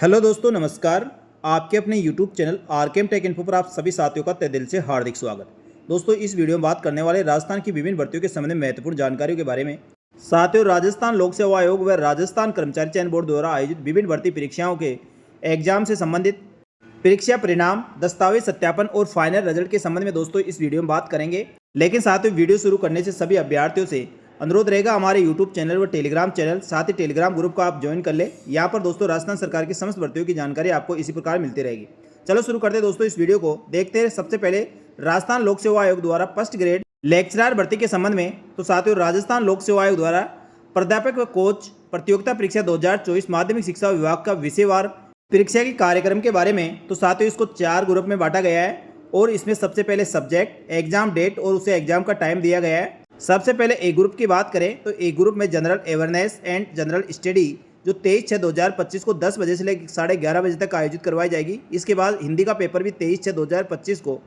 Hello दोस्तों, नमस्कार। आपके अपने YouTube channel RKM take info पर आप सभी साथियों का तहे दिल से हार्दिक स्वागत। दोस्तों, इस वीडियो में बात करने वाले राजस्थान की विभिन्न भर्तियों के संबंध में महत्वपूर्ण जानकारियों के बारे में। साथियों, राजस्थान लोक सेवा आयोग व राजस्थान कर्मचारी चयन बोर्ड द्वारा आयोजित विभिन्न भर्ती परीक्षाओं के एग्जाम से संबंधित परीक्षा परिणाम, दस्तावेज सत्यापन और फाइनल रिजल्ट के संबंध में दोस्तों इस वीडियो में बात करेंगे। लेकिन साथियों, वीडियो शुरू करने से सभी अभ्यर्थियों से अनुरोध रहेगा, हमारे यूट्यूब चैनल व टेलीग्राम चैनल, साथ ही टेलीग्राम ग्रुप को आप ज्वाइन कर ले। यहाँ पर दोस्तों राजस्थान सरकार की समस्त भर्तियों की जानकारी आपको इसी प्रकार मिलती रहेगी। चलो शुरू करते हैं दोस्तों इस वीडियो को। देखते हैं सबसे पहले राजस्थान लोक सेवा आयोग द्वारा फर्स्ट ग्रेड लेक्चरर भर्ती के संबंध में। तो साथियों, राजस्थान लोक सेवा आयोग द्वारा प्राध्यापक व कोच प्रतियोगिता परीक्षा 2024 माध्यमिक शिक्षा विभाग का विषयवार परीक्षा के कार्यक्रम के बारे में। तो साथियों, इसको 4 ग्रुप में बांटा गया है और इसमें सबसे पहले सब्जेक्ट, एग्जाम डेट और उसे एग्जाम का टाइम दिया गया है। सबसे पहले ए ग्रुप की बात करें तो ए ग्रुप में general awareness and general study जो 23/6/2025 को 10 बजे से लेकर 11:30 बजे तक आयोजित करवाई जाएगी। इसके बाद हिंदी का पेपर भी 23/6/2025 को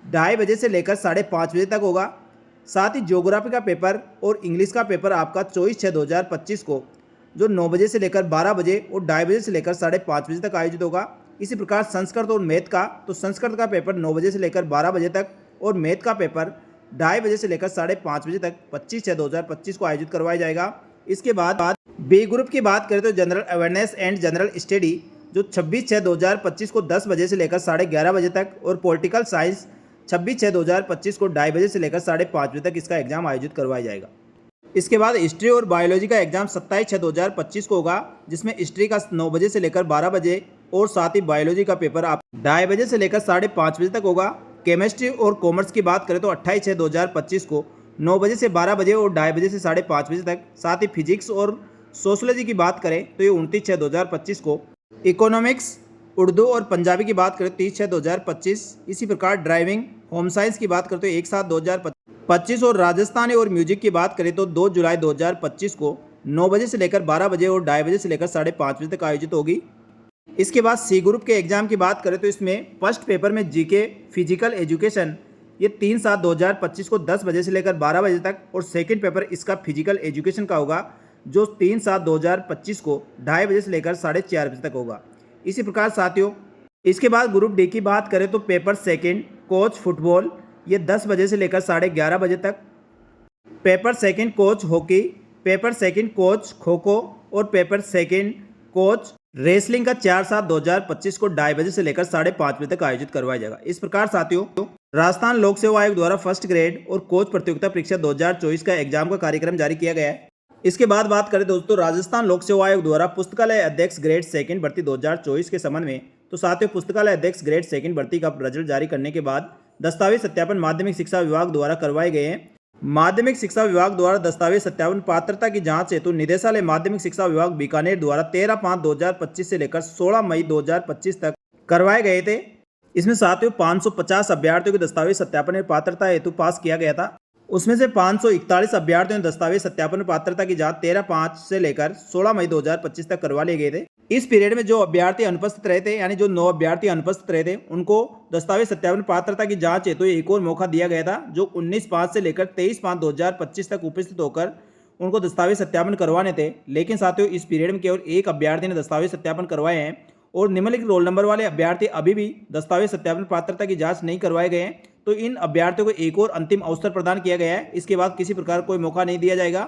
2:30 बजे से लेकर 5:30 बजे तक होगा। साथ ही ज्योग्राफी का पेपर और इंग्लिश का पेपर आपका 24/6/2025 को जो 9 बजे से लेकर 12 बजे और 2:30 बजे से लेकर 5:30 बजे तक आयोजित होगा। इसी प्रकार संस्कृत और मैथ का, तो संस्कृत का पेपर 9 बजे से लेकर 12 बजे तक और मैथ का पेपर 2:30 बजे से लेकर 5:30 बजे तक 25/6/2025 को आयोजित करवाया जाएगा। इसके बाद बी ग्रुप की बात करें तो general awareness and general study जो 26/6/2025 को 10 बजे से लेकर 11:30 बजे तक और पॉलिटिकल साइंस 26/6/2025 को 2:30 बजे से लेकर 5:30 बजे तक इसका एग्जाम आयोजित करवाया जाएगा। इसके बाद हिस्ट्री और बायोलॉजी का एग्जाम 27/6/2025 को होगा, जिसमें हिस्ट्री का 9 बजे से लेकर 12 बजे और साथ ही बायोलॉजी का पेपर आप 2:30 बजे से लेकर 5:30 बजे तक होगा। केमिस्ट्री और कॉमर्स की बात करें तो 28/6/2025 को 9 बजे से 12 बजे और 2:30 बजे से 5:30 बजे तक। साथ ही फिजिक्स और सोशोलॉजी की बात करें तो ये 29/6/2025 को। इकोनॉमिक्स, उर्दू और पंजाबी की बात करें 30/6/2025। इसी प्रकार ड्राइविंग, होम साइंस की बात करें तो 1/7/2025 और राजस्थानी और म्यूजिक की बात करें तो 2 जुलाई 2025 को 9 बजे से लेकर 12 बजे और 2:30 बजे से लेकर 5:30 बजे तक आयोजित होगी। इसके बाद सी ग्रुप के एग्जाम की बात करें तो इसमें फर्स्ट पेपर में जीके फिजिकल एजुकेशन ये 3/7/2025 को 10 बजे से लेकर 12 बजे तक और सेकंड पेपर इसका फिजिकल एजुकेशन का होगा जो 3/7/2025 को 2:30 बजे से लेकर 4:30 बजे तक होगा। इसी प्रकार साथियों, इसके बाद ग्रुप डी की बात करें तो पेपर सेकंड कोच फुटबॉल ये 10 बजे से लेकर 11:30 बजे तक, paper second coach hockey, paper second coach kho kho और पेपर सेकंड कोच रेसलिंग का 4/7/2025 को 2:30 बजे से लेकर 5:30 बजे तक आयोजित करवाया जाएगा। इस प्रकार साथियों, राजस्थान लोक सेवा आयोग द्वारा फर्स्ट ग्रेड और कोच प्रतियोगिता परीक्षा 2024 का एग्जाम का कार्यक्रम जारी किया गया है। इसके बाद बात करें दोस्तों राजस्थान लोक सेवा आयोग द्वारा पुस्तकालय अध्यक्ष ग्रेड सेकंड भर्ती 2024 के संबंध में। तो साथियों, पुस्तकालय अध्यक्ष ग्रेड सेकंड भर्ती का रिजल्ट जारी करने के बाद दस्तावेज सत्यापन माध्यमिक शिक्षा विभाग द्वारा करवाए गए हैं। माध्यमिक शिक्षा विभाग द्वारा दस्तावेज सत्यापन पात्रता की जांच हेतु निदेशालय माध्यमिक शिक्षा विभाग बीकानेर द्वारा 13/5/2025 से लेकर 16 मई 2025 तक करवाए गए थे। इसमें साथियों 550 अभ्यर्थियों को दस्तावेज सत्यापन में पात्रता हेतु पास किया गया था। उसमें से 541 अभ्यर्थियों ने दस्तावेज सत्यापन में पात्रता की जांच 13/5 से लेकर 16 मई 2025 तक करवा लिए गए थे। इस पीरियड में जो अभ्यर्थी अनुपस्थित रहे थे, यानी जो 9 अभ्यर्थी अनुपस्थित रहे थे, उनको दस्तावेज सत्यापन पात्रता की जांच हेतु एक और मौका दिया गया था, जो 19/5 से लेकर 23/5/2025 तक उपस्थित होकर उनको दस्तावेज सत्यापन करवाने थे। लेकिन साथियों, इस पीरियड में केवल एक अभ्यर्थी ने दस्तावेज सत्यापन करवाए हैं और निम्नलिखित रोल नंबर वाले अभ्यर्थी अभी भी दस्तावेज सत्यापन पात्रता की जांच नहीं करवाए गए हैं। तो इन अभ्यर्थियों को एक और अंतिम अवसर प्रदान किया गया है। इसके बाद किसी प्रकार कोई मौका नहीं दिया जाएगा।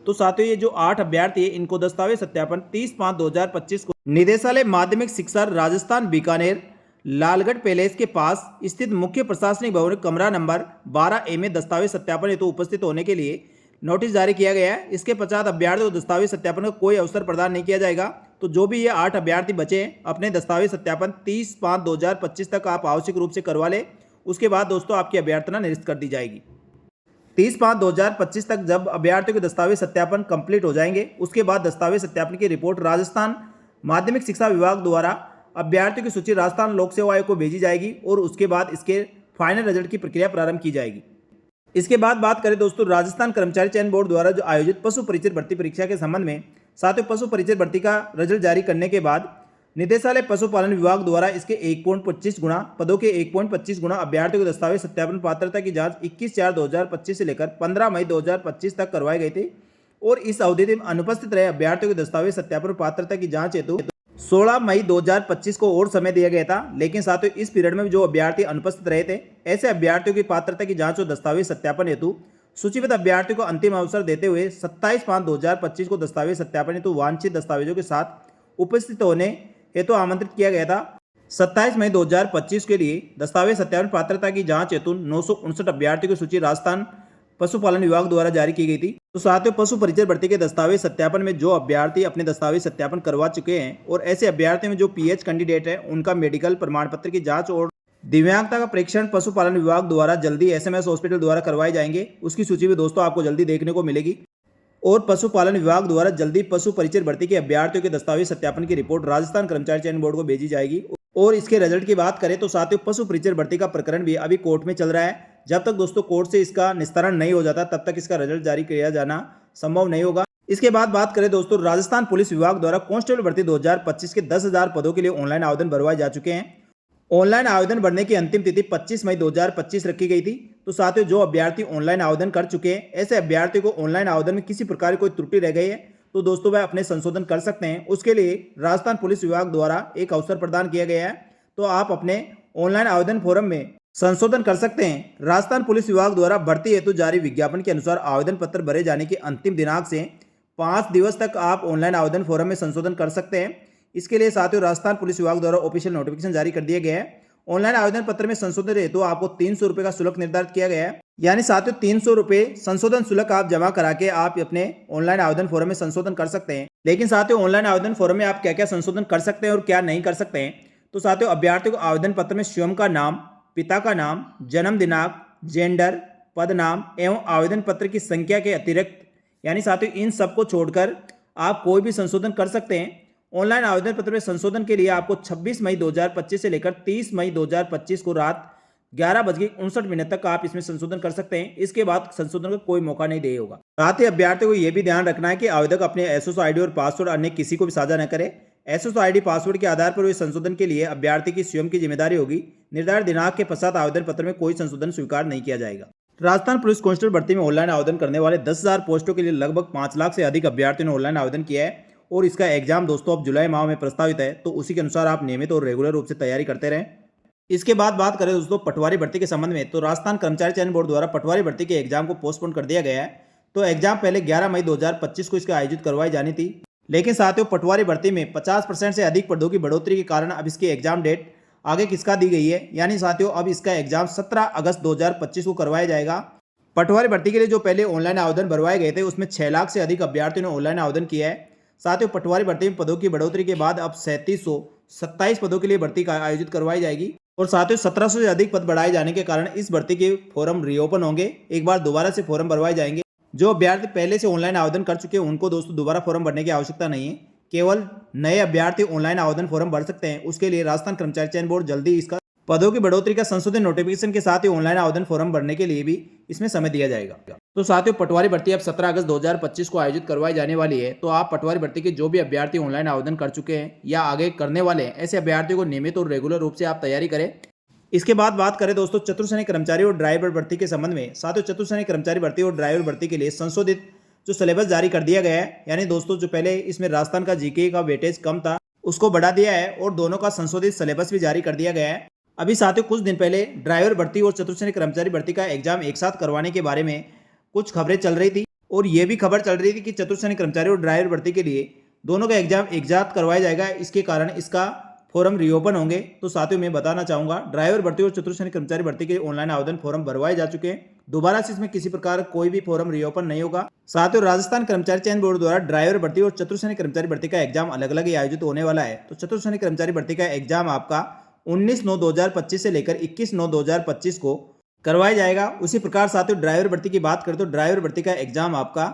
तो साथियों, ये जो 8 अभ्यर्थी है, इनको दस्तावेज सत्यापन 30/5/2025 को निदेशालय माध्यमिक शिक्षा राजस्थान बीकानेर लालगढ़ पैलेस के पास स्थित मुख्य प्रशासनिक भवन कमरा नंबर 12A में दस्तावेज सत्यापन हेतु उपस्थित होने के लिए नोटिस जारी किया गया है। इसके पश्चात अभ्यर्थियों को दस्तावेज सत्यापन का कोई अवसर प्रदान नहीं किया जाएगा। तो जो भी ये 8 अभ्यर्थी बचे हैं, अपने दस्तावेज सत्यापन 30/5/2025 तक आप आवश्यक रूप से करवा लें। उसके बाद दोस्तों आपकी अभ्यर्थना निरस्त कर दी जाएगी। 30/5/2025 तक जब अभ्यर्थियों के दस्तावेज सत्यापन कंप्लीट हो जाएंगे, उसके बाद दस्तावेज सत्यापन की रिपोर्ट राजस्थान माध्यमिक शिक्षा विभाग द्वारा अभ्यर्थियों की सूची राजस्थान लोक सेवा आयोग को भेजी जाएगी और उसके बाद इसके फाइनल रिजल्ट की प्रक्रिया प्रारंभ की जाएगी। इसके बाद बात करें दोस्तों राजस्थान कर्मचारी चयन बोर्ड द्वारा जो आयोजित पशु परिचय भर्ती परीक्षा के संबंध में। साथियों, पशु परिचय भर्ती का रिजल्ट जारी करने के बाद निदेशालय पशुपालन विभाग द्वारा इसके 1.25 गुना पदों के 1.25 गुना अभ्यर्थियों को दस्तावेज सत्यापन पात्रता की जांच 21/4/2025 से लेकर 15 मई 2025 तक करवाए गए थे और इस अवधि में अनुपस्थित रहे अभ्यर्थियों के दस्तावेज सत्यापन पात्रता की जांच हेतु 16 मई 2025 को और समय दिया गया था, लेकिन साथियों इस पीरियड में जो अभ्यर्थी अनुपस्थित रहे थे, ऐसे अभ्यर्थियों की पात्रता की जांच और दस्तावेज सत्यापन हेतु सूचीबद्ध अभ्यर्थियों को अंतिम अवसर देते हुए 27/5/2025 को दस्तावेज सत्यापन हेतु वांछित दस्तावेजों के साथ उपस्थित होने हेतु आमंत्रित किया गया था। 27 मई 2025 के लिए दस्तावेज सत्यापन पात्रता की जांच हेतु 959 अभ्यर्थियों की सूची राजस्थान पशुपालन विभाग द्वारा जारी की गई थी। तो साथियों पशु परिचय भर्ती के दस्तावेज सत्यापन में जो अभ्यर्थी अपने दस्तावेज सत्यापन करवा चुके हैं और ऐसे अभ्यर्थी में जो पीएच कैंडिडेट है, उनका मेडिकल प्रमाण पत्र की जांच और दिव्यांगता का परीक्षण पशुपालन विभाग द्वारा जल्दी एसएमएस हॉस्पिटल द्वारा करवाए जाएंगे। उसकी सूची भी दोस्तों आपको जल्दी देखने को मिलेगी। और पशुपालन विभाग द्वारा जल्दी पशु परिचय भर्ती के अभ्यर्थियों के दस्तावेज सत्यापन की रिपोर्ट राजस्थान कर्मचारी चयन बोर्ड को भेजी जाएगी। और इसके रिजल्ट की बात करें तो साथियों पशु परिचय भर्ती का प्रकरण भी अभी कोर्ट में चल रहा है। जब तक दोस्तों कोर्ट से इसका निस्तारण नहीं हो जाता तब तक इसका रिजल्ट जारी किया जाना संभव नहीं होगा। इसके बाद बात करें दोस्तों राजस्थान पुलिस विभाग द्वारा कांस्टेबल भर्ती 2025 के 10,000 पदों के लिए ऑनलाइन आवेदन भरवाए जा चुके हैं। ऑनलाइन आवेदन भरने की अंतिम तिथि 25 मई 2025 रखी गई थी। तो साथियों जो अभ्यर्थी ऑनलाइन आवेदन कर चुके हैं, ऐसे अभ्यर्थी को ऑनलाइन आवेदन में किसी प्रकार की कोई त्रुटि रह गई है तो दोस्तों वह अपने संशोधन कर सकते हैं। उसके लिए राजस्थान पुलिस विभाग द्वारा एक अवसर प्रदान किया गया है, तो आप अपने ऑनलाइन आवेदन फॉर्म में संशोधन कर सकते हैं। राजस्थान पुलिस विभाग द्वारा भर्ती हेतु जारी विज्ञापन के अनुसार आवेदन पत्र भरे जाने की अंतिम दिनांक से 5 दिवस तक आप ऑनलाइन आवेदन फॉर्म में संशोधन कर सकते हैं। इसके लिए साथियों राजस्थान पुलिस विभाग द्वारा ऑफिशियल नोटिफिकेशन जारी कर दिया गया है। ऑनलाइन आवेदन पत्र में संशोधन हेतु आपको 300 रुपये का शुल्क निर्धारित किया गया है। यानी साथियों 300 रुपये संशोधन शुल्क आप जमा करा के आप अपने ऑनलाइन आवेदन फॉर्म में संशोधन कर सकते हैं। लेकिन साथियों ऑनलाइन आवेदन फॉर्म में आप क्या क्या संशोधन कर सकते हैं और क्या नहीं कर सकते हैं, तो साथियों अभ्यर्थियों को आवेदन पत्र में स्वयं का नाम, पिता का नाम, जन्म दिनांक, जेंडर, पद नाम एवं आवेदन पत्र की संख्या के अतिरिक्त यानी साथियों इन सबको छोड़कर आप कोई भी संशोधन कर सकते हैं। ऑनलाइन आवेदन पत्र में संशोधन के लिए आपको 26 मई 2025 से लेकर 30 मई 2025 को रात 11:59 तक आप इसमें संशोधन कर सकते हैं। इसके बाद संशोधन का कोई मौका नहीं दिया होगा। साथ ही अभ्यर्थियों को यह भी ध्यान रखना है कि आवेदक अपने एसएसओ आईडी और पासवर्ड अन्य किसी को भी साझा न करे। एसएसओ आईडी पासवर्ड के आधार पर हुए संशोधन के लिए अभ्यर्थी की स्वयं की जिम्मेदारी होगी। निर्धारित दिनांक के पश्चात आवेदन पत्र में कोई संशोधन स्वीकार नहीं किया जाएगा। राजस्थान पुलिस कांस्टेबल भर्ती में ऑनलाइन आवेदन करने वाले 10,000 पोस्टों के लिए लगभग 5 लाख से अधिक अभ्यर्थियों ने ऑनलाइन आवेदन किया है और इसका एग्जाम दोस्तों अब जुलाई माह में प्रस्तावित है, तो उसी के अनुसार आप नियमित और रेगुलर रूप से तैयारी करते रहें। इसके बाद बात करें दोस्तों पटवारी भर्ती के संबंध में, तो राजस्थान कर्मचारी चयन बोर्ड द्वारा पटवारी भर्ती के एग्जाम को पोस्टपोन कर दिया गया है। तो एग्जाम पहले 11 मई 2025 को इसका आयोजित करवाई जानी थी, लेकिन साथियों पटवारी भर्ती में 50% से अधिक पदों की बढ़ोतरी के कारण अब इसकी एग्जाम डेट आगे किसका दी गई है, यानी साथियों अब इसका एग्जाम 17 अगस्त 2025 को करवाया जाएगा। पटवारी भर्ती के लिए जो पहले ऑनलाइन आवेदन भरवाए गए थे उसमें 6 लाख से अधिक अभ्यर्थियों ने ऑनलाइन आवेदन किया है। साथियों पटवारी भर्ती में पदों की बढ़ोतरी के बाद अब 3727 पदों के लिए भर्ती का आयोजित करवाई जाएगी और साथियों 1700 से अधिक पद बढ़ाए जाने के कारण इस भर्ती के फॉर्म रीओपन होंगे। एक बार दोबारा से फॉर्म भरवाए जाएंगे। जो अभ्यर्थी पहले से ऑनलाइन आवेदन कर चुके हैं उनको दोस्तों दोबारा फॉर्म भरने की आवश्यकता नहीं है, केवल नए अभ्यर्थी ऑनलाइन आवेदन फॉर्म भर सकते हैं। उसके लिए राजस्थान कर्मचारी चयन बोर्ड जल्दी इसका पदों की बढ़ोतरी का संशोधित नोटिफिकेशन के साथ ही ऑनलाइन आवेदन फॉर्म भरने के लिए भी इसमें समय दिया जाएगा। तो साथियों पटवारी भर्ती अब 17 अगस्त 2025 को आयोजित करवाई जाने वाली है। तो आप पटवारी भर्ती के जो भी अभ्यर्थी ऑनलाइन आवेदन कर चुके हैं या आगे करने वाले हैं, ऐसे अभ्यर्थियों को नियमित और रेगुलर रूप से आप तैयारी करें। इसके बाद बात करें दोस्तों चतुर्श्रेणी कर्मचारी और ड्राइवर भर्ती के संबंध में। साथियों चतुर्श्रेणी कर्मचारी भर्ती और ड्राइवर भर्ती के लिए संशोधित जो सिलेबस जारी कर दिया गया है, यानी दोस्तों जो पहले इसमें राजस्थान का जीके का वेटेज कम था उसको बढ़ा दिया है और दोनों का संशोधित सिलेबस भी जारी कर दिया गया है। अभी साथियों कुछ दिन पहले ड्राइवर भर्ती और चतुर्श्रेणी कर्मचारी भर्ती का एग्जाम एक साथ करवाने के बारे में कुछ खबरें चल रही थी और ये भी खबर चल रही थी कि चतुर्श्रेणी कर्मचारी और ड्राइवर भर्ती के लिए दोनों का एग्जाम एक साथ करवाया जाएगा, इसके कारण इसका फॉर्म रीओपन होंगे। तो साथियों मैं बताना चाहूंगा ड्राइवर भर्ती और चतुर्श्रेणी कर्मचारी भर्ती के ऑनलाइन आवेदन फॉर्म भरवाए जा चुके हैं। दोबारा से इसमें किसी प्रकार कोई भी फॉर्म रीओपन नहीं होगा। साथियों राजस्थान कर्मचारी चयन बोर्ड द्वारा ड्राइवर भर्ती और चतुर्श्रेणी कर्मचारी भर्ती का एग्जाम अलग अलग ही आयोजित होने वाला है। तो चतुर्श्रेणी कर्मचारी भर्ती का एग्जाम आपका 19/9/2025 से लेकर 21/9/2025 को करवाया जाएगा। उसी प्रकार साथियों ड्राइवर भर्ती की बात करें तो ड्राइवर भर्ती का एग्जाम आपका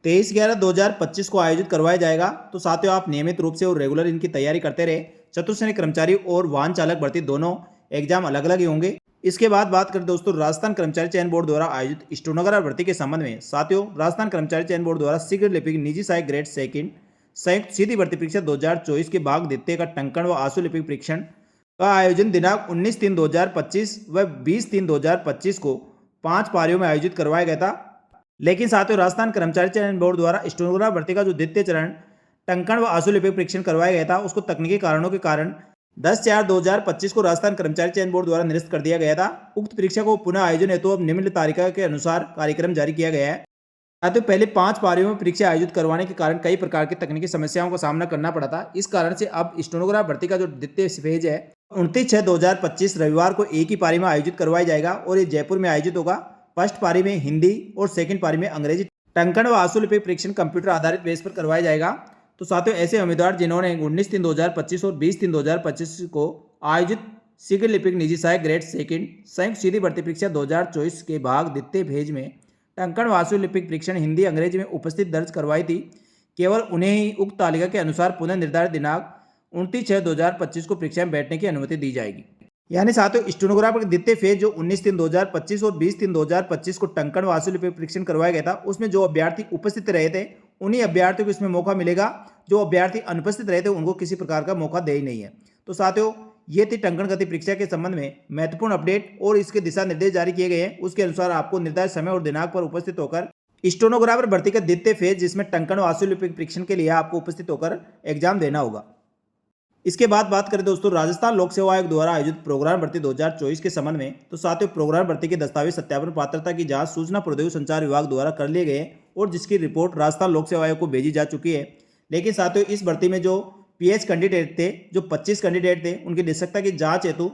23/11/2025 को आयोजित करवाया जाएगा। तो साथियों आप नियमित रूप से और रेगुलर इनकी तैयारी करते रहे। चतुर्श्रेणी कर्मचारी और वाहन चालक भर्ती दोनों एग्जाम अलग अलग ही होंगे। इसके बाद बात करें दोस्तों राजस्थान कर्मचारी चयन बोर्ड द्वारा आयोजित स्टेनोग्राफर भर्ती के संबंध में। साथियों राजस्थान कर्मचारी चयन बोर्ड द्वारा शीघ्र लिपिक निजी सहायक ग्रेड सेकंड संयुक्त सीधी भर्ती परीक्षा 2024 के भाग द्वितीय का टंकण व आशु लिपिक परीक्षण का आयोजन दिनांक 19/3/2025 व 20/3/2025 को 5 पारियों में आयोजित करवाया गया था। लेकिन साथियों राजस्थान कर्मचारी चयन बोर्ड द्वारा स्टेनोग्राफर भर्ती का जो द्वितीय चरण टंकण व आंसू परीक्षण करवाया गया था उसको तकनीकी कारणों के कारण 10/4/2025 को राजस्थान कर्मचारी चयन बोर्ड द्वारा निरस्त कर दिया गया था। उक्त परीक्षा को पुनः आयोजन हेतु अब निम्न तालिका के अनुसार कार्यक्रम जारी किया गया है। साथियों, पहले 5 पारियों में परीक्षा आयोजित करवाने के कारण कई प्रकार की तकनीकी समस्याओं का सामना करना पड़ा था। इस कारण से अब स्टेनोग्राफ भर्ती का जो द्वितीय फेज है 29/6/2025 रविवार को एक ही पारी में आयोजित करवाया जाएगा और ये जयपुर में आयोजित होगा। फर्स्ट पारी में हिंदी और सेकंड पारी में अंग्रेजी टंकण व आंसू परीक्षण कंप्यूटर आधारित बेस पर करवाया जाएगा। तो साथियों, ऐसे उम्मीदवार जिन्होंने 19/3/2025 और 20/3/2025 को आयोजित शीघ्र लिपिक निजी सहायक ग्रेड सेकंड संयुक्त सीधी भर्ती परीक्षा 2024 के भाग द्वितीय भेज में टंकण व आंसू परीक्षण हिंदी अंग्रेजी में उपस्थित दर्ज करवाई थी, केवल उन्हें ही उक्त तालिका के अनुसार पुनः निर्धारित दिनांक 29/6/2025 को परीक्षा में बैठने की अनुमति दी जाएगी। यानी साथियों, स्टेनोग्राफ का द्वितीय फेज जो 19/3/2025 और 20/3/2025 को टंकण व आंसू परीक्षण करवाया गया था उसमें जो अभ्यर्थी उपस्थित रहे थे उन्हीं अभ्यर्थियों को इसमें मौका मिलेगा। जो अभ्यर्थी अनुपस्थित रहे थे उनको किसी प्रकार का मौका दे ही नहीं है। तो साथियों, ये थी टंकण गति परीक्षा के संबंध में महत्वपूर्ण अपडेट और इसके दिशा निर्देश जारी किए गए हैं। उसके अनुसार आपको निर्धारित समय और दिनांक पर उपस्थित होकर स्टेनोग्राफर भर्ती का द्वितीय फेज जिसमें टंकण व आंसू परीक्षण के लिए आपको उपस्थित होकर एग्जाम देना होगा। इसके बाद बात करें दोस्तों राजस्थान लोक सेवा आयोग द्वारा आयोजित प्रोग्राम भर्ती 2024 के संबंध में। तो साथियों, प्रोग्राम भर्ती के दस्तावेज सत्यापन पात्रता की जांच सूचना प्रौद्योगिकी संचार विभाग द्वारा कर लिए गए और जिसकी रिपोर्ट राजस्थान लोक सेवा आयोग को भेजी जा चुकी है। लेकिन साथियों, इस भर्ती में जो पीएच कैंडिडेट थे, जो 25 कैंडिडेट थे, उनकी निष्पक्षता की जांच हेतु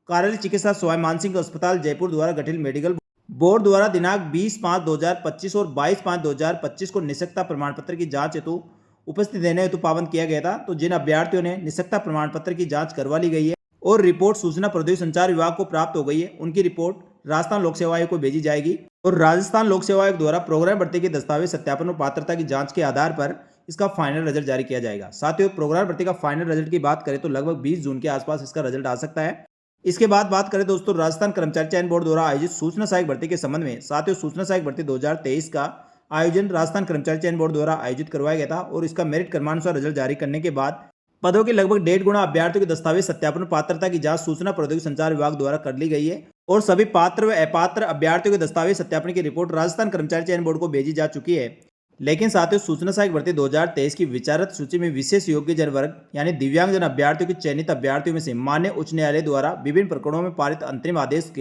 कार्यालय चिकित्सा सवाई मानसिंह अस्पताल जयपुर द्वारा गठित मेडिकल बोर्ड द्वारा दिनांक 20/5/2025 और 22/5/2025 को निष्पक्षता प्रमाण पत्र की जांच हेतु उपस्थित देने हेतु पाबंद किया गया था। तो जिन अभ्यर्थियों ने निष्पक्षता प्रमाण पत्र की जांच करवा ली गई है और रिपोर्ट सूचना प्रौद्योगिकी संचार विभाग को प्राप्त हो गई है, उनकी रिपोर्ट राजस्थान लोक सेवा आयोग को भेजी जाएगी और राजस्थान लोक सेवा आयोग द्वारा प्रोग्राम भर्ती के दस्तावेज सत्यापन और पात्रता की जांच के आधार पर इसका फाइनल रिजल्ट जारी किया जाएगा। साथियों, प्रोग्राम भर्ती का फाइनल रिजल्ट की बात करें तो लगभग 20 जून के आसपास इसका रिजल्ट आ सकता है। इसके बाद बात करें दोस्तों राजस्थान कर्मचारी चयन बोर्ड द्वारा आयोजित सूचना सहायक भर्ती के संबंध में। साथियों, सूचना सहायक भर्ती 2023 का आयोजन राजस्थान कर्मचारी चयन बोर्ड द्वारा आयोजित करवाया गया था और इसका मेरिट क्रमानुसार रिजल्ट जारी करने के बाद पदों के लगभग 1.5 गुना अभ्यर्थियों के दस्तावेज सत्यापन और पात्रता की जांच सूचना प्रौद्योगिकी संचार विभाग द्वारा कर ली गई है और सभी पात्र व अपात्र अभ्यर्थियों के दस्तावेज सत्यापन की रिपोर्ट राजस्थान कर्मचारी चयन बोर्ड को भेजी जा चुकी है। लेकिन साथियों, सूचना सहायक भर्ती 2023 की विचारत सूची में विशेष योग्य जन वर्ग यानी दिव्यांगजन अभ्यर्थियों के चयनित अभ्यर्थियों में से माननीय उच्च न्यायालय द्वारा विभिन्न प्रकरणों में पारित अंतरिम आदेश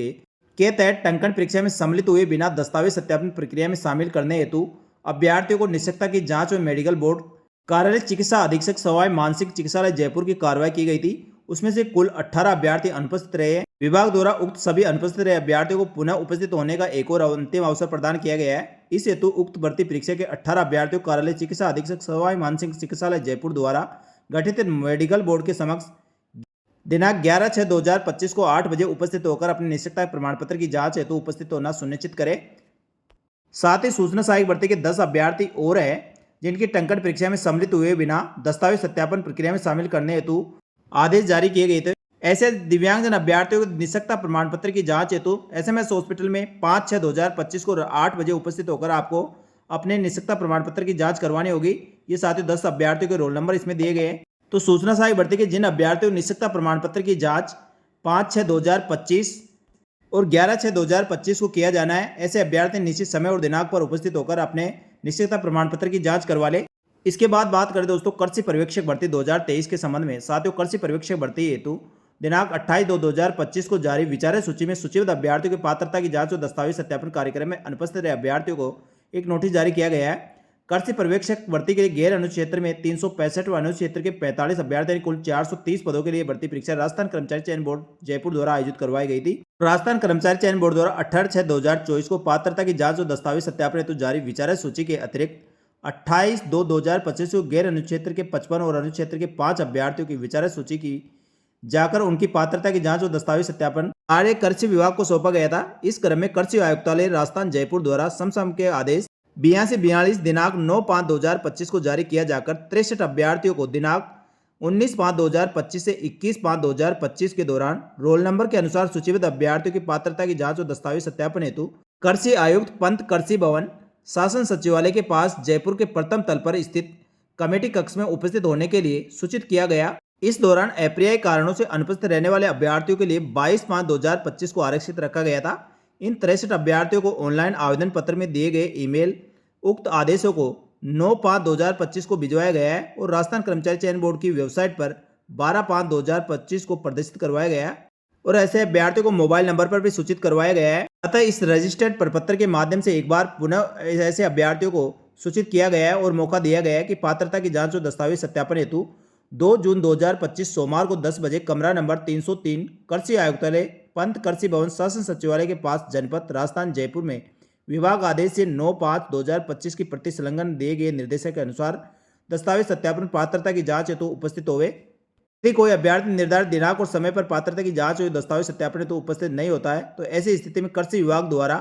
के तहत टंकण परीक्षा में सम्मिलित हुए बिना दस्तावेज सत्यापन प्रक्रिया में शामिल करने हेतु अभ्यर्थियों को निष्पक्षता की जांच में मेडिकल बोर्ड कार्यालय चिकित्सा अधीक्षक सवाई मानसिक चिकित्सालय जयपुर की कार्रवाई की गई थी। उसमें से कुल 18 अभ्यर्थी अनुपस्थित रहे हैं। विभाग द्वारा उक्त सभी अनुपस्थित रहे अभ्यर्थियों को पुनः उपस्थित होने का एक और अंतिम अवसर प्रदान किया गया है। इस हेतु उक्त भर्ती परीक्षा के 18 अभ्यर्थियों को कार्यालय चिकित्सा अधीक्षक सवाई मानसिक चिकित्सालय जयपुर द्वारा गठित मेडिकल बोर्ड के समक्ष दिनांक 11/6/2025 को 8 बजे उपस्थित होकर अपने निष्पक्षता प्रमाण पत्र की जांच हेतु उपस्थित होना सुनिश्चित करें। साथ ही सूचना सहायक भर्ती के 10 अभ्यर्थी और हैं जिनकी टंकण परीक्षा में सम्मिलित हुए बिना दस्तावेज सत्यापन प्रक्रिया में शामिल करने हेतु आदेश जारी किए गए थे। ऐसे दिव्यांगजन अभ्यर्थियों को निष्पक्षता प्रमाण पत्र की जांच हेतु एसएमएस हॉस्पिटल में 5/6/2025 को 8 बजे उपस्थित होकर आपको अपने निष्पक्षता प्रमाण पत्र की जांच करवानी होगी। ये साथ ही 10 अभ्यर्थियों के रोल नंबर इसमें दिए गए हैं। तो सूचना सहायक भर्ती के जिन अभ्यर्थियों को निष्पक्षता प्रमाण पत्र की जांच 5/6/2025 और 11/6/2025 को किया जाना है, ऐसे अभ्यर्थी निश्चित समय और दिनांक पर उपस्थित होकर अपने निश्चितता प्रमाण पत्र की जांच करवा ले। इसके बाद बात करें दोस्तों कृषि पर्यवेक्षक भर्ती 2023 के संबंध में। साथियों, कृषि पर्यवेक्षक भर्ती हेतु दिनांक 28/2/2025 को जारी विचार सूची में सूचीबद्ध अभ्यर्थियों की पात्रता की जांच और दस्तावेज सत्यापन कार्यक्रम में अनुपस्थित रहे अभ्यर्थियों को एक नोटिस जारी किया गया है। कृषि पर्यवेक्षक भर्ती के लिए गैर अनुक्षेत्र में 365 व अनुक्षेत्र के 45 अभ्यर्थियों कुल 430 पदों के लिए भर्ती परीक्षा राजस्थान कर्मचारी चयन बोर्ड जयपुर द्वारा आयोजित करवाई गई थी। राजस्थान कर्मचारी चयन बोर्ड द्वारा 18/6/2024 को पात्रता की जांच और दस्तावेज सत्यापन हेतु जारी विचार सूची के अतिरिक्त 28/2/2025 को गैर अनुक्षेत्र के 55 और अनुक्षेत्र के 5 अभ्यर्थियों की विचार सूची की जाकर उनकी पात्रता की जांच और दस्तावेज सत्यापन कार्य कृषि विभाग को सौंपा गया था। इस क्रम में कृषि आयुक्तालय राजस्थान जयपुर द्वारा समसम के आदेश 82/42 दिनांक 9/5/2025 को जारी किया जाकर 63 अभ्यर्थियों को दिनांक 19/5/2025 से 21/5/2025 के दौरान रोल नंबर के अनुसार सूचीबद्ध अभ्यर्थियों की पात्रता की जांच और दस्तावेज सत्यापन हेतु कृषि आयुक्त पंत कृषि भवन शासन सचिवालय के पास जयपुर के प्रथम तल पर स्थित कमेटी कक्ष में उपस्थित होने के लिए सूचित किया गया। इस दौरान अप्रिय कारणों से अनुपस्थित रहने वाले अभ्यर्थियों के लिए 22/5/2025 को आरक्षित रखा गया था। इन 63 अभ्यर्थियों को ऑनलाइन आवेदन पत्र में दिए गए ईमेल उक्त आदेशों को 9/5/2025 को भिजवाया गया है और राजस्थान कर्मचारी चयन बोर्ड की वेबसाइट पर 12/5/2025 को प्रदर्शित करवाया गया है और ऐसे अभ्यर्थियों को मोबाइल नंबर पर भी सूचित करवाया गया है। अतः इस रजिस्टर्ड प्रपत्र के माध्यम से एक बार पुनः ऐसे अभ्यर्थियों को सूचित किया गया है और मौका दिया गया है कि पात्रता की जांच और दस्तावेज सत्यापन हेतु 2 जून 2025 सोमवार को 10 बजे कमरा नंबर 303 कृषि आयुक्तालय पंत कृषि भवन शासन सचिवालय के पास जनपद राजस्थान जयपुर में विभाग आदेश से 9/5/2025 की प्रति संलग्न दिए गए निर्देशों के अनुसार दस्तावेज सत्यापन पात्रता की जांच हेतु उपस्थित होवे। यदि कोई अभ्यर्थी निर्धारित दिनांक और समय पर पात्रता की जांच और दस्तावेज सत्यापन हेतु उपस्थित नहीं होता है तो ऐसी स्थिति में कृषि विभाग द्वारा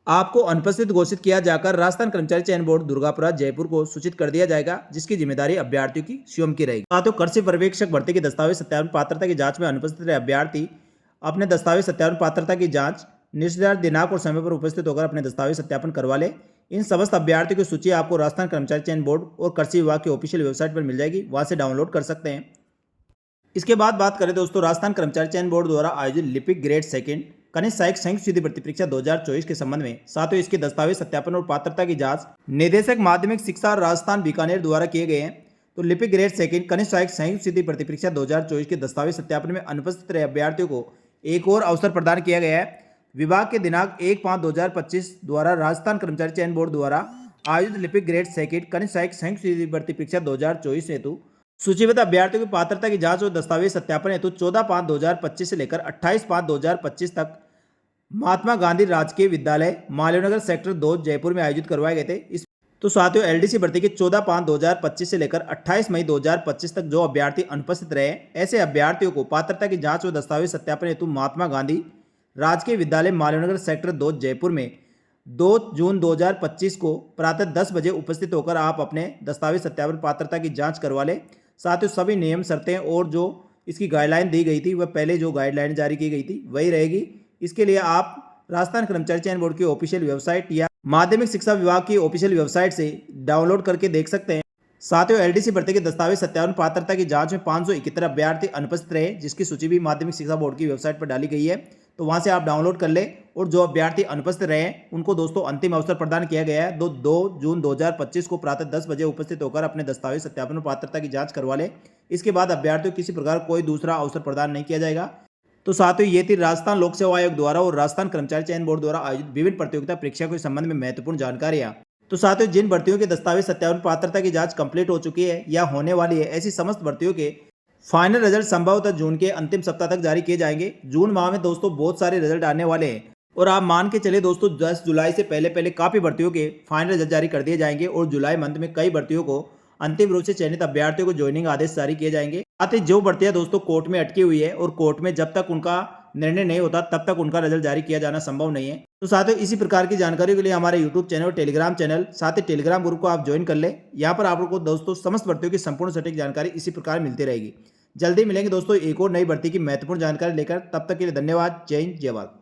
आपको अनुपस्थित घोषित किया जाकर राजस्थान कर्मचारी चयन बोर्ड दुर्गापुरा जयपुर को सूचित कर दिया जाएगा, जिसकी जिम्मेदारी अभ्यर्थियों की स्वयं की रहेगी। साथियों, कृषि पर्यवेक्षक भर्ती की दस्तावेज सत्यापन पात्रता की जांच में अनुपस्थित रहे अभ्यर्थी अपने दस्तावेज सत्यापन पात्रता की जांच निर्धारित दिनांक और समय पर उपस्थित होकर अपने दस्तावेज सत्यापन करवा ले। इन समस्त अभ्यर्थियों की सूची आपको राजस्थान कर्मचारी चयन बोर्ड और कृषि विभाग की ऑफिशियल वेबसाइट पर मिल जाएगी, वहां से डाउनलोड कर सकते हैं। इसके बाद बात करें दोस्तों राजस्थान कर्मचारी चयन बोर्ड द्वारा आयोजित लिपिक ग्रेड सेकंड कनिष्ठ सहायक संयुक्त सीधी भर्ती परीक्षा 2024 के संबंध में। साथियों, इसके दस्तावेज सत्यापन और पात्रता की जांच निदेशक माध्यमिक शिक्षा राजस्थान बीकानेर द्वारा किए गए हैं। तो लिपिक ग्रेड सेकंड कनिष्ठ सहायक संयुक्त सीधी भर्ती परीक्षा 2024 के दस्तावेज सत्यापन में अनुपस्थित रहे अभ्यर्थियों को एक और अवसर प्रदान किया गया है। विभाग के दिनांक 1/5/2025 द्वारा राजस्थान कर्मचारी चयन बोर्ड द्वारा आयोजित लिपिक ग्रेड सेकंड कनिष्ठ सहायक संयुक्त सीधी भर्ती परीक्षा 2024 हेतु सूचीबद्ध अभ्यर्थियों की पात्रता की जांच और दस्तावेज सत्यापन हेतु 14/5/2025 से लेकर 28/5/2025 तक महात्मा गांधी राजकीय विद्यालय मालवीय सेक्टर 2 जयपुर में आयोजित करवाए गए थे। इस तो साथियों, एलडीसी भर्ती के 14/5/2025 से लेकर 28 मई 2025 तक जो अभ्यर्थी अनुपस्थित रहे, ऐसे अभ्यर्थियों को पात्रता की जांच और दस्तावेज सत्यापन हेतु महात्मा गांधी राजकीय विद्यालय मालवीय सेक्टर 2 जयपुर में 2 जून 2025 को प्रातः 10 बजे उपस्थित होकर आप अपने दस्तावेज सत्यापन पात्रता की जांच करवा लें। साथियों, सभी नियम शर्तें और जो इसकी गाइडलाइन दी गई थी वह पहले जो गाइडलाइन जारी की गई थी वही रहेगी। इसके लिए आप राजस्थान कर्मचारी चयन बोर्ड की ऑफिशियल वेबसाइट या माध्यमिक शिक्षा विभाग की ऑफिशियल वेबसाइट से डाउनलोड करके देख सकते हैं। साथियों, एलडीसी भर्ती के दस्तावेज सत्यापन पात्रता की जांच में 571 अभ्यर्थी अनुपस्थित रहे, जिसकी सूची भी माध्यमिक शिक्षा बोर्ड की वेबसाइट पर डाली गई है, तो वहां से आप डाउनलोड कर ले। और जो अभ्यर्थी अनुपस्थित रहे उनको दोस्तों अंतिम अवसर प्रदान किया गया है। 2 जून 2025 को प्रातः 10 बजे उपस्थित होकर अपने दस्तावेज सत्यापन और पात्रता की जांच करवा ले। इसके बाद अभ्यर्थियों को किसी प्रकार कोई दूसरा अवसर प्रदान नहीं किया जाएगा। तो साथियों, ये थी राजस्थान लोक सेवा आयोग द्वारा और राजस्थान कर्मचारी चयन बोर्ड द्वारा आयोजित विभिन्न प्रतियोगिता परीक्षाओं के संबंध में महत्वपूर्ण जानकारियां। तो साथियों, जिन भर्तियों के दस्तावेज सत्यापन पात्रता की जांच कंप्लीट हो चुकी है या होने वाली है, ऐसी समस्त भर्तियों के फाइनल रिजल्ट संभवतः जून के अंतिम सप्ताह तक जारी किए जाएंगे। जून माह में दोस्तों बहुत सारे रिजल्ट आने वाले हैं और आप मान के चले दोस्तों 10 जुलाई से पहले पहले काफी भर्तियों के फाइनल रिजल्ट जारी कर दिए जाएंगे और जुलाई मंथ में कई भर्तियों को अंतिम रूप से चयनित अभ्यर्थियों को ज्वाइनिंग आदेश जारी किए जाएंगे। साथ ही जो भर्तियां दोस्तों कोर्ट में अटकी हुई है और कोर्ट में जब तक उनका निर्णय नहीं होता तब तक उनका रिजल्ट जारी किया जाना संभव नहीं है। तो साथियों, इसी प्रकार की जानकारी के लिए हमारे यूट्यूब चैनल और टेलीग्राम चैनल साथ ही टेलीग्राम ग्रुप को आप ज्वाइन कर ले। यहाँ पर आपको दोस्तों समस्त भर्तियों की संपूर्ण सटीक जानकारी इसी प्रकार मिलती रहेगी। जल्दी मिलेंगे दोस्तों एक और नई भर्ती की महत्वपूर्ण जानकारी लेकर। तब तक के लिए धन्यवाद। जय हिंद, जय भारत।